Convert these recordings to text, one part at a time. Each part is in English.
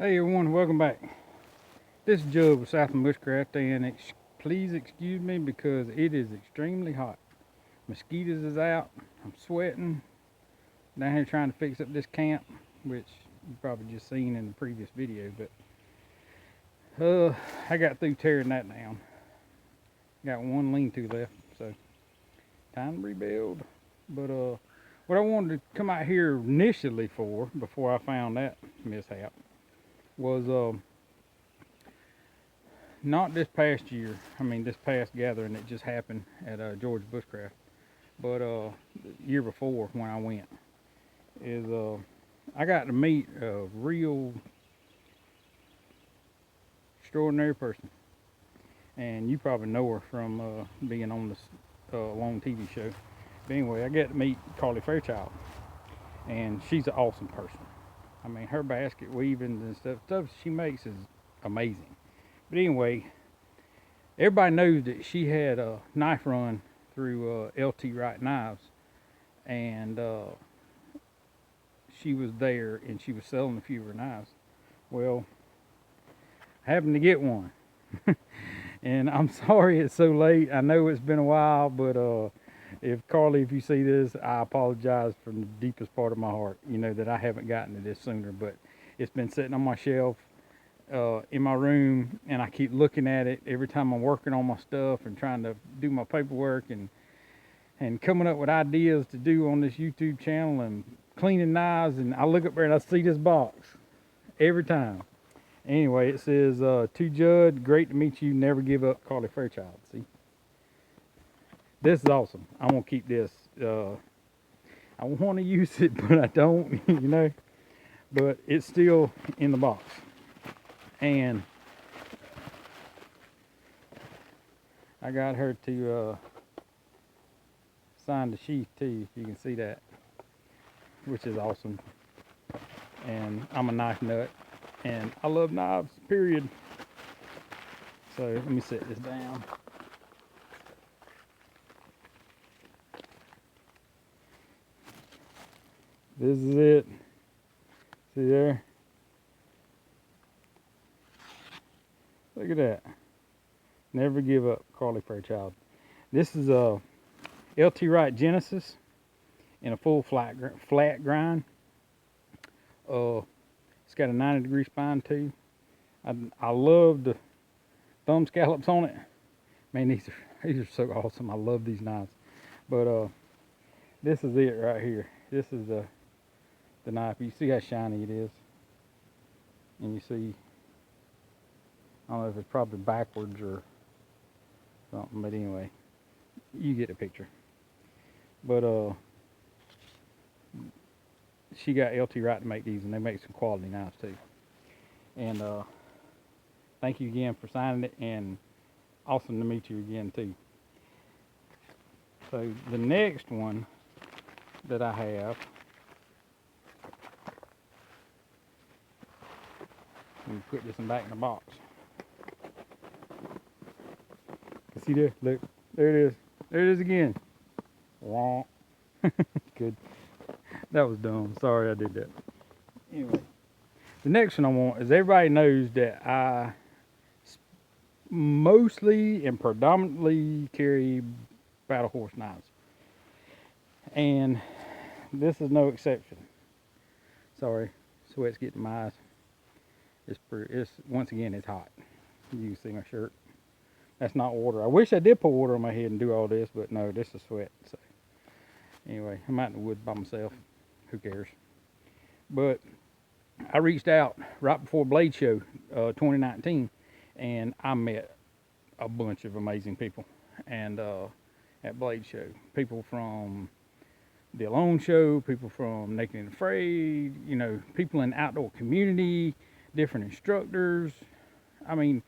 Hey everyone, welcome back. This is Judd with Southland Bushcraft, and please excuse me because it is extremely hot. Mosquitoes is out. I'm sweating. Down here trying to fix up this camp, which you probably just seen in the previous video. But I got through tearing that down. Got one lean-to left, so time to rebuild. But what I wanted to come out here initially for, before I found that mishap, was not this past year. I mean, this past gathering that just happened at George Bushcraft, but the year before when I went, is I got to meet a real extraordinary person, and you probably know her from being on this long TV show. But anyway, I got to meet Carly Fairchild, and she's an awesome person. I mean, her basket weaving and stuff she makes is amazing. But anyway, everybody knows that she had a knife run through LT Wright knives, and she was there and she was selling a few of her knives. Well, I happened to get one, and I'm sorry it's so late. I know it's been a while, but if Carly, if you see this, I apologize from the deepest part of my heart. You know that I haven't gotten to this sooner, but it's been sitting on my shelf in my room, and I keep looking at it every time I'm working on my stuff and trying to do my paperwork and coming up with ideas to do on this YouTube channel and cleaning knives. And I look up there and I see this box every time. Anyway, it says, to Judd, great to meet you. Never give up, Carly Fairchild. See? This is awesome. I'm going to keep this. I want to use it, but I don't, you know. But it's still in the box. And I got her to sign the sheath too, if you can see that, which is awesome. And I'm a knife nut, and I love knives, period. So let me set this down. This is it. See there? Look at that. Never give up, Carly Fairchild. This is a LT Wright Genesis in a full flat grind. It's got a 90-degree spine too. I love the thumb scallops on it. Man, these are so awesome. I love these knives. But this is it right here. This is the knife. You see how shiny it is, and you see, I don't know if it's probably backwards or something, but anyway, you get the picture. But she got LT Wright to make these, and they make some quality knives too. And thank you again for signing it, and awesome to meet you again too. So the next one that I have, let me put this one back in the box. See there? Look, there it is. There it is again. Wrong. Good. That was dumb. Sorry I did that. Anyway, the next one I want is, everybody knows that I mostly and predominantly carry battle horse knives, and this is no exception. Sorry, sweat's getting my eyes. It's once again, it's hot. You can see my shirt. That's not water. I wish I did put water on my head and do all this, but no, this is sweat. So anyway, I'm out in the woods by myself. Who cares? But I reached out right before Blade Show 2019, and I met a bunch of amazing people. And at Blade Show, people from the Alone Show, people from Naked and Afraid, you know, people in the outdoor community, different instructors. I mean,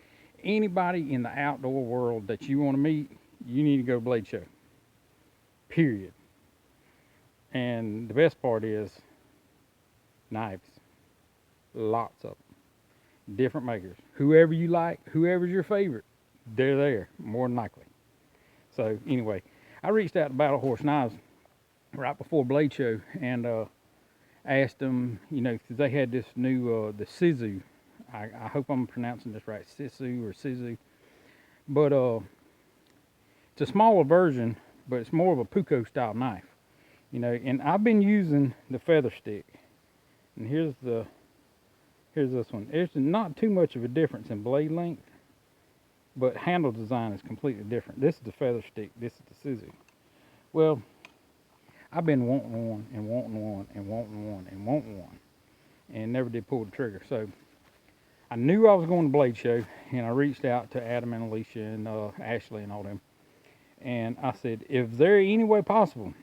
anybody in the outdoor world that you want to meet, you need to go to Blade Show. Period. And the best part is knives. Lots of them. Different makers. Whoever you like, whoever's your favorite, they're there, more than likely. So anyway, I reached out to Battle Horse Knives right before Blade Show, and asked them, you know, because they had this new, the Sisu I hope I'm pronouncing this right, Sisu or Sisu. But it's a smaller version, but it's more of a puko style knife. You know, and I've been using the feather stick. And here's this one. There's not too much of a difference in blade length, but handle design is completely different. This is the feather stick, this is the Sisu. Well, I've been wanting one and wanting one and wanting one and wanting one, and never did pull the trigger. So I knew I was going to Blade Show, and I reached out to Adam and Alicia and Ashley and all them, and I said, if there any way possible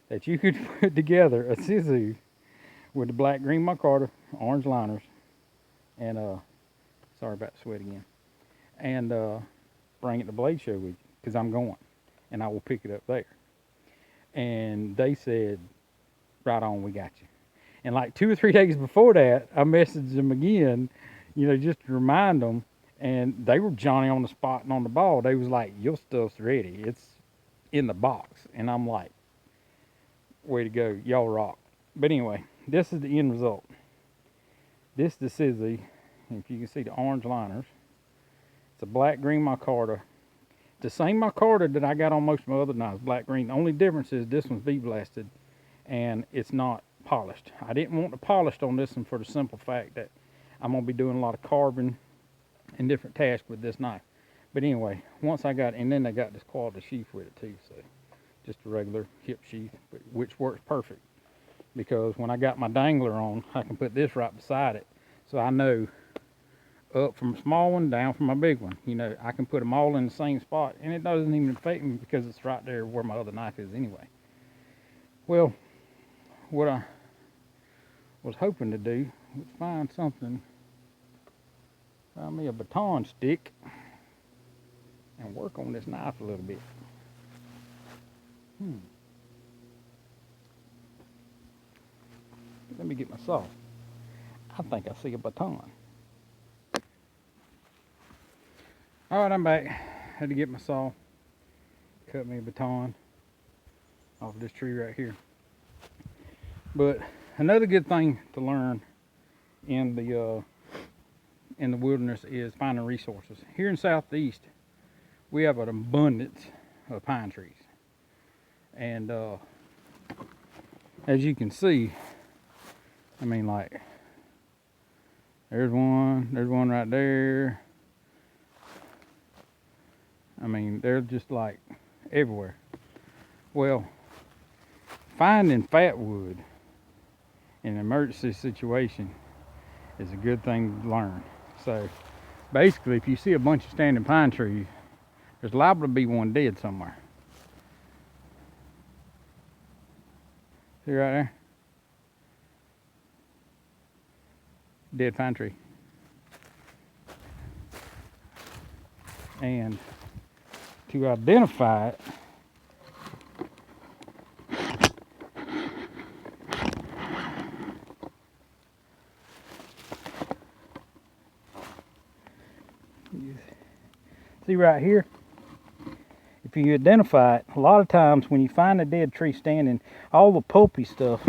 that you could put together a Sisu with the black green micarta, orange liners, and sorry about the sweat again, and bring it to Blade Show with you, because I'm going, and I will pick it up there. And they said, right on, we got you. And like 2 or 3 days before that, I messaged them again, you know, just to remind them, and they were Johnny on the spot and on the ball. They was like, your stuff's ready, it's in the box. And I'm like, way to go, y'all rock. But anyway, this is the end result. This is the Sisu, and if you can see the orange liners, it's a black green micarta. The same micarta that I got on most of my other knives, black green. The only difference is this one's V-blasted and it's not polished. I didn't want to polish on this one for the simple fact that I'm going to be doing a lot of carving and different tasks with this knife. But anyway, once I got, and then they got this quality sheath with it too, so just a regular hip sheath, which works perfect, because when I got my dangler on, I can put this right beside it, so I know up from a small one, down from a big one. You know, I can put them all in the same spot, and it doesn't even affect me because it's right there where my other knife is anyway. Well, what I was hoping to do was find me a baton stick, and work on this knife a little bit. Let me get my saw. I think I see a baton. All right, I'm back. Had to get my saw, cut me a baton off this tree right here. But another good thing to learn in the wilderness is finding resources. Here in Southeast, we have an abundance of pine trees, and as you can see, I mean, like, there's one right there. I mean, they're just like everywhere. Well, finding fatwood in an emergency situation is a good thing to learn. So basically, if you see a bunch of standing pine trees, there's liable to be one dead somewhere. See right there? Dead pine tree. And to identify it, see right here, if you identify it, a lot of times when you find a dead tree standing, all the pulpy stuff,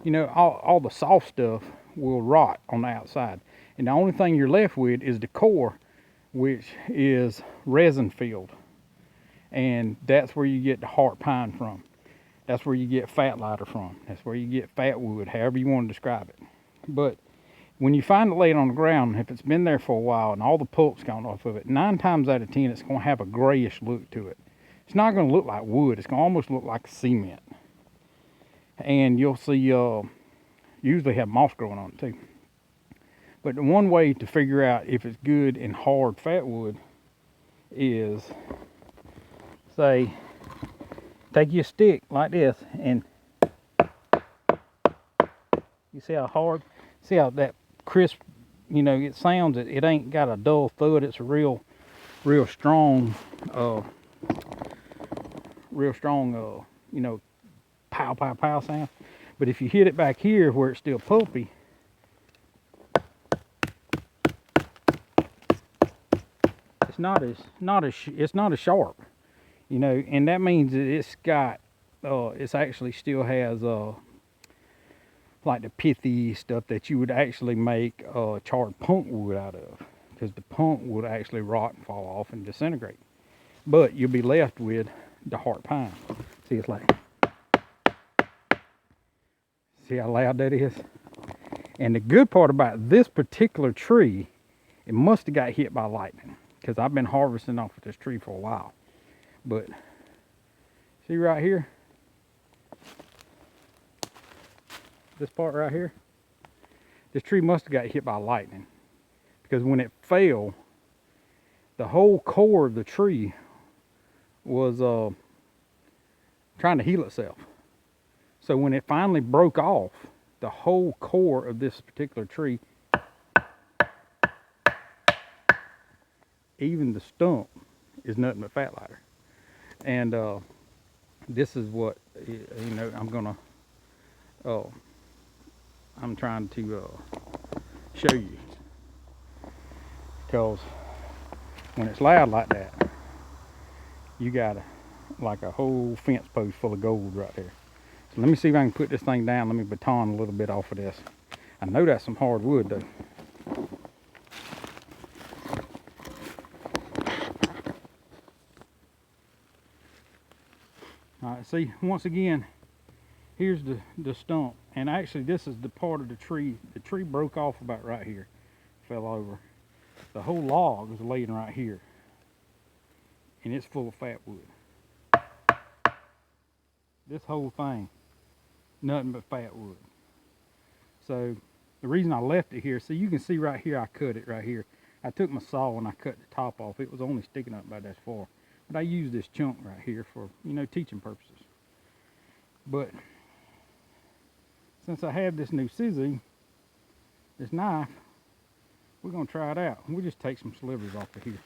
you know, all the soft stuff will rot on the outside, and the only thing you're left with is the core, which is resin filled, and that's where you get the heart pine from. That's where you get fat lighter from. That's where you get fat wood, however you want to describe it. But when you find it laid on the ground, if it's been there for a while and all the pulp's gone off of it, 9 times out of 10 it's going to have a grayish look to it. It's not going to look like wood. It's going to almost look like cement, and you'll see usually have moss growing on it too. But the one way to figure out if it's good and hard fat wood is, say, take your stick like this, and you see how hard, see how that crisp, you know, it sounds, it ain't got a dull thud. It's a real strong, you know, pow, pow, pow sound. But if you hit it back here where it's still pulpy, it's not as sharp, you know, and that means that it's got, it's actually still has like the pithy stuff that you would actually make charred punk wood out of, because the punk would actually rot and fall off and disintegrate. But you'll be left with the heart pine. See, it's like, see how loud that is? And the good part about this particular tree, it must have got hit by lightning, because I've been harvesting off of this tree for a while. But see right here, this part right here, this tree must have got hit by lightning, because when it fell, the whole core of the tree was trying to heal itself. So when it finally broke off, the whole core of this particular tree, even the stump, is nothing but fat lighter. And this is what, you know, I'm trying to show you, because when it's loud like that, you got like a whole fence post full of gold right there. So let me see if I can put this thing down. Let me baton a little bit off of this. I know that's some hard wood though. All right, see, once again, here's the stump. And actually this is the part of the tree. The tree broke off about right here, fell over. The whole log is laying right here, and it's full of fat wood. This whole thing, nothing but fat wood. So the reason I left it here, so you can see right here, I cut it right here. I took my saw and I cut the top off. It was only sticking up about that far. But I used this chunk right here for, you know, teaching purposes. But since I have this new Sisu, this knife, we're gonna try it out. We'll just take some slivers off of here.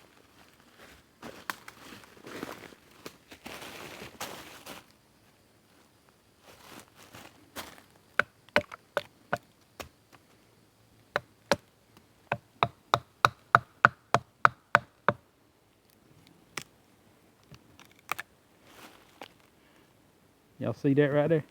Y'all see that right there?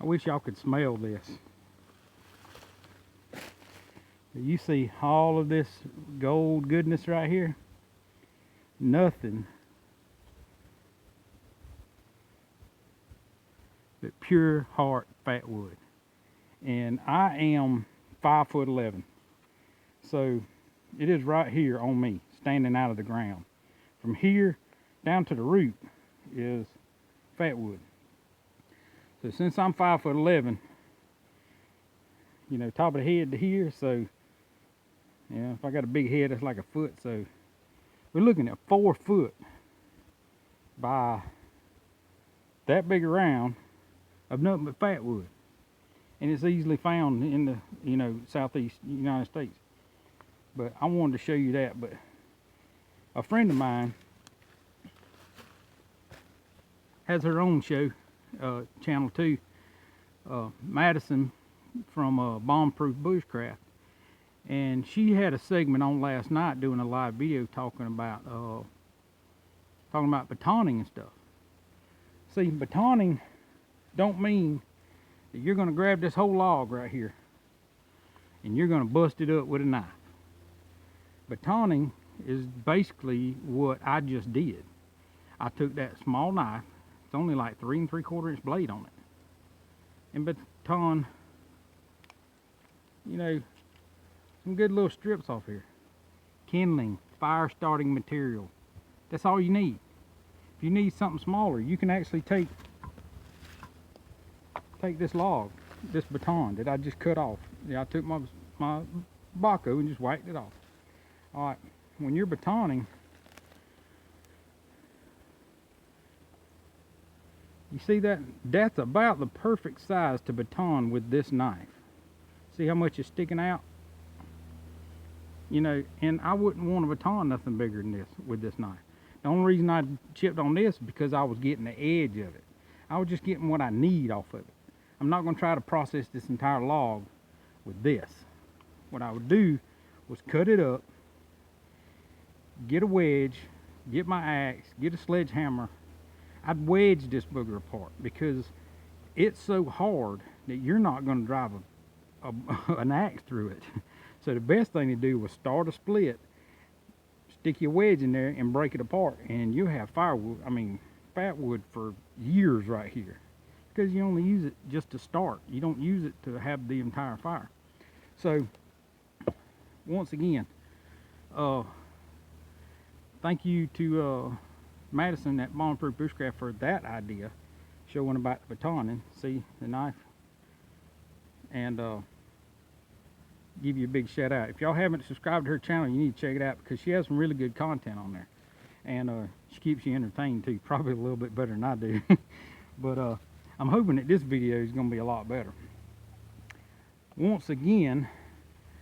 I wish y'all could smell this. You see all of this gold goodness right here? Nothing but pure heart fat wood. And I am 5'11". So it is right here on me, standing out of the ground. From here down to the root is fat wood. So since I'm 5'11", you know, top of the head to here, so yeah, if I got a big head, that's like a foot. So we're looking at 4 foot by that big around of nothing but fat wood. And it's easily found in the, you know, southeast United States. But I wanted to show you that. But a friend of mine has her own show, channel 2, Madison from Bombproof Bushcraft, and she had a segment on last night doing a live video talking about batoning and stuff. See, batoning don't mean that you're going to grab this whole log right here and you're going to bust it up with a knife. Batoning is basically what I just did. I took that small knife, it's only like 3 3/4 inch blade on it, and baton, you know, some good little strips off here. Kindling, fire starting material. That's all you need. If you need something smaller, you can actually take this log, this baton that I just cut off. Yeah, I took my my baco and just whacked it off. All right, when you're batoning, you see that? That's about the perfect size to baton with this knife. See how much is sticking out? You know, and I wouldn't want to baton nothing bigger than this with this knife. The only reason I chipped on this is because I was getting the edge of it. I was just getting what I need off of it. I'm not going to try to process this entire log with this. What I would do was cut it up, get a wedge, get my axe, get a sledgehammer. I'd wedge this booger apart because it's so hard that you're not going to drive an axe through it. So the best thing to do was start a split, stick your wedge in there and break it apart, and you'll have firewood, fatwood for years right here, because you only use it just to start. You don't use it to have the entire fire. So once again, thank you to Madison at Bombproof Bushcraft for that idea, showing about the batoning. See the knife, and give you a big shout out. If y'all haven't subscribed to her channel, you need to check it out because she has some really good content on there, and she keeps you entertained too, probably a little bit better than I do. But I'm hoping that this video is going to be a lot better. Once again,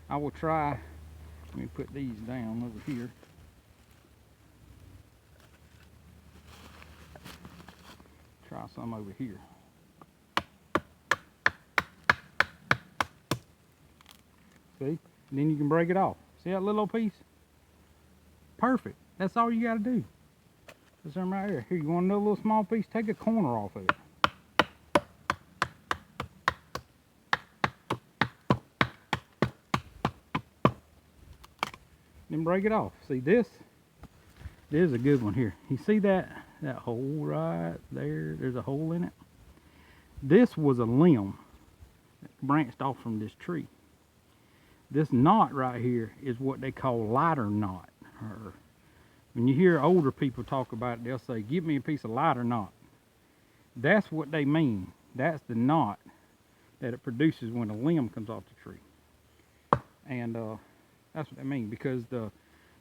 I will try, let me put these down over here. Try some over here. See? And then you can break it off. See that little piece? Perfect. That's all you got to do. There's some right here. Here, you want another little small piece? Take a corner off of it. Then break it off. See this? There's a good one here. You see that hole right there? There's a hole in it. This was a limb that branched off from this tree. This knot right here is what they call lighter knot. Or when you hear older people talk about it, they'll say, "Give me a piece of lighter knot." That's what they mean. That's the knot that it produces when a limb comes off the tree. And that's what they mean, because the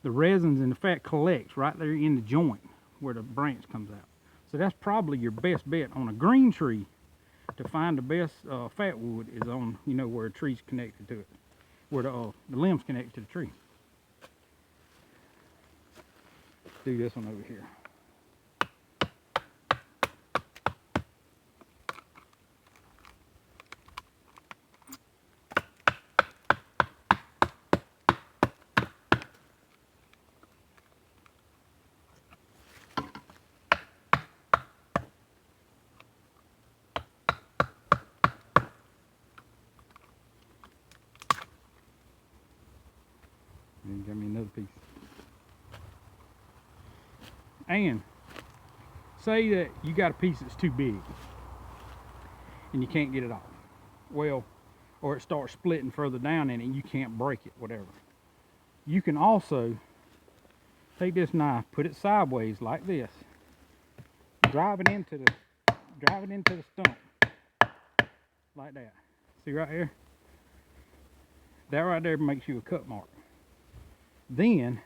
resins and the fat collects right there in the joint where the branch comes out. So that's probably your best bet on a green tree to find the best fat wood is on, you know, where a tree's connected to it, where the limbs connected to the tree. Let's do this one over here. And give me another piece. And say that you got a piece that's too big and you can't get it off. Well, or it starts splitting further down in it and you can't break it, whatever. You can also take this knife, put it sideways like this, drive it into the stump like that. See right here? That right there makes you a cut mark. Then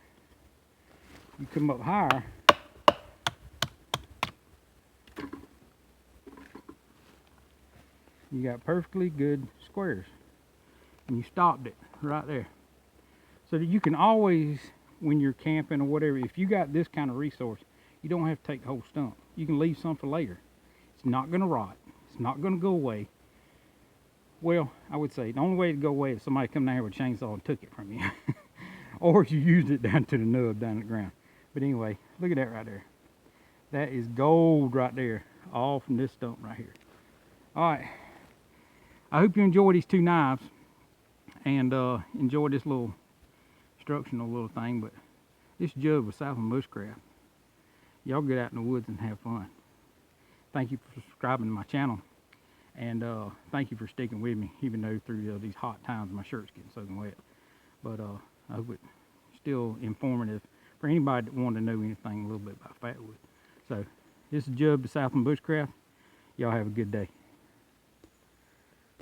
you come up higher, you got perfectly good squares, and you stopped it right there. So that you can always, when you're camping or whatever, if you got this kind of resource, you don't have to take the whole stump. You can leave some for later. It's not going to rot. It's not going to go away. Well, I would say the only way to go away is somebody come down here with a chainsaw and took it from you. Or you used it down to the nub down at the ground. But anyway, look at that right there. That is gold right there, all from this stump right here. All right, I hope you enjoy these two knives and enjoy this little instructional little thing. But this jug was Southland Bushcraft. Y'all get out in the woods and have fun. Thank you for subscribing to my channel, and thank you for sticking with me, even though through these hot times my shirt's getting soaking wet. But I hope it's still informative for anybody that wanted to know anything a little bit about fatwood. So this is Jub, the Southland Bushcraft. Y'all have a good day.